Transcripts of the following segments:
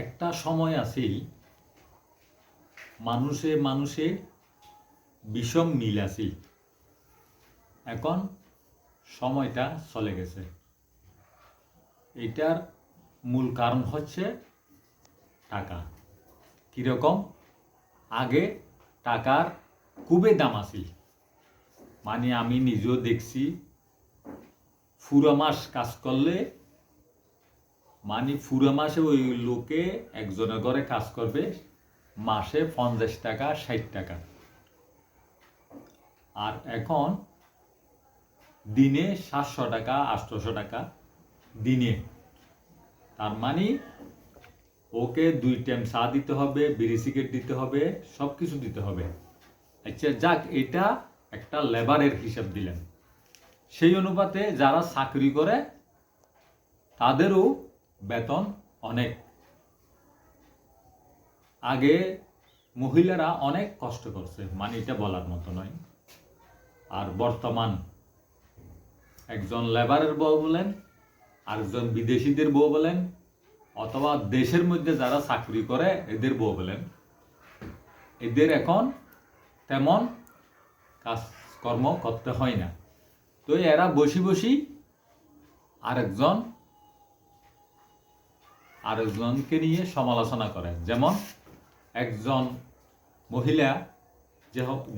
একটা সময় আছিল মানুষে মানুষে বিষম মিল আছিল। এখন সময়টা চলে গেছে। এটার মূল কারণ হচ্ছে টাকা। কীরকম? আগে টাকার খুবই দাম আছিল। মানে আমি নিজেও দেখছি, পুরো মাস কাজ করলে পুরো মাসে ওই লোকে একজনের ঘরে কাজ করবে মাসে 50 টাকা 60 টাকা। আর এখন দিনে 700 টাকা 800 টাকা দিনে। তার মানে ওকে 2 টাইম চা দিতে হবে, বিড়ি সিগারেট দিতে হবে, সব কিছু দিতে হবে। আচ্ছা যাক, এটা একটা লেবারের হিসাব দিলেন। সেই অনুপাতে যারা চাকরি করে তাদেরও বেতন অনেক। আগে মহিলারা অনেক কষ্ট করছে, মানে এটা বলার মতো নয়। আর বর্তমান একজন লেবারের বউ বলেন, আরেকজন বিদেশিদের বউ বলেন, অথবা দেশের মধ্যে যারা চাকরি করে এদের বউ বলেন, এদের এখন তেমন কাজকর্ম করতে হয় না। তো এরা বসি বসি আরেকজনকে নিয়ে সমালোচনা করে। যেমন একজন মহিলা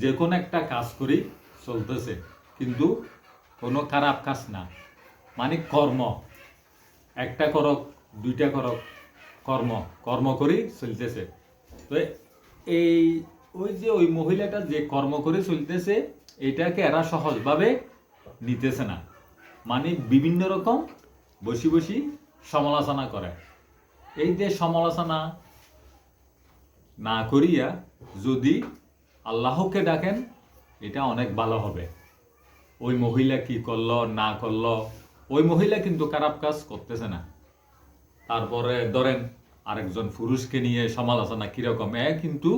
যে কোনো একটা কাজ করি চলতেছে, কিন্তু কোনো খারাপ কাজ না, মানে কর্ম, একটা করক দুইটা করক, কর্ম করি চলতেছে। তো ওই মহিলাটা যে কর্ম করে চলতেছে এটাকে এরা সহজভাবে নিতেছে না, মানে বিভিন্ন রকম বসি বসি সমালোচনা করে। এই যে সমালোচনা না করিয়া যদি আল্লাহকে ডাকেন, এটা অনেক ভালো হবে। ওই মহিলা কি করলো না করলো, ওই মহিলা কিন্তু খারাপ কাজ করতেছে না। তারপরে ধরেন আরেকজন পুরুষকে নিয়ে সমালোচনা কিরকম, কিন্তু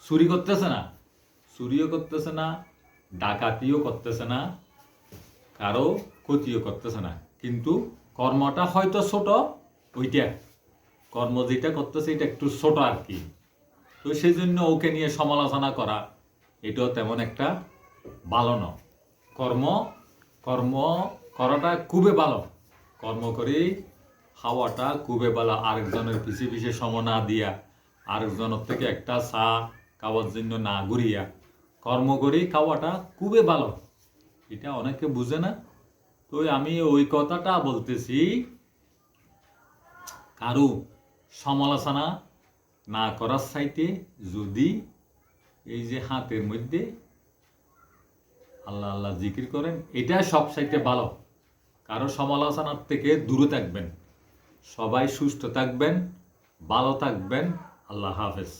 চুরিও করতেছে না, ডাকাতিও করতেছে না, কারো ক্ষতিও করতেছে না, কিন্তু কর্মটা হয়তো ছোট, ওইটা কর্ম যেটা করতেছে এটা একটু ছোট আর কি। তো সেই জন্য ওকে নিয়ে সমালোচনা করা এটাও তেমন একটা ভালো নয়। কর্ম করাটা খুবই ভালো, কর্ম করে খাওয়াটা খুবই ভালো। আরেকজনের পিছিয়ে পিছিয়ে সময় না দিয়া, আরেকজনের থেকে একটা চা খাওয়ার জন্য না ঘুরিয়া কর্ম করে খাওয়াটা খুবই ভালো। এটা অনেকে বুঝে না। তো আমি ওই কথাটা বলতেছি, কারো সমালোচনা না করার চাইতে যদি এই যে হাতের মধ্যে আল্লাহ আল্লাহ জিকির করেন, এটা সব চাইতে ভালো। কারো সমালোচনার থেকে দূরে থাকবেন। সবাই সুস্থ থাকবেন, ভালো থাকবেন। আল্লাহ হাফেজ।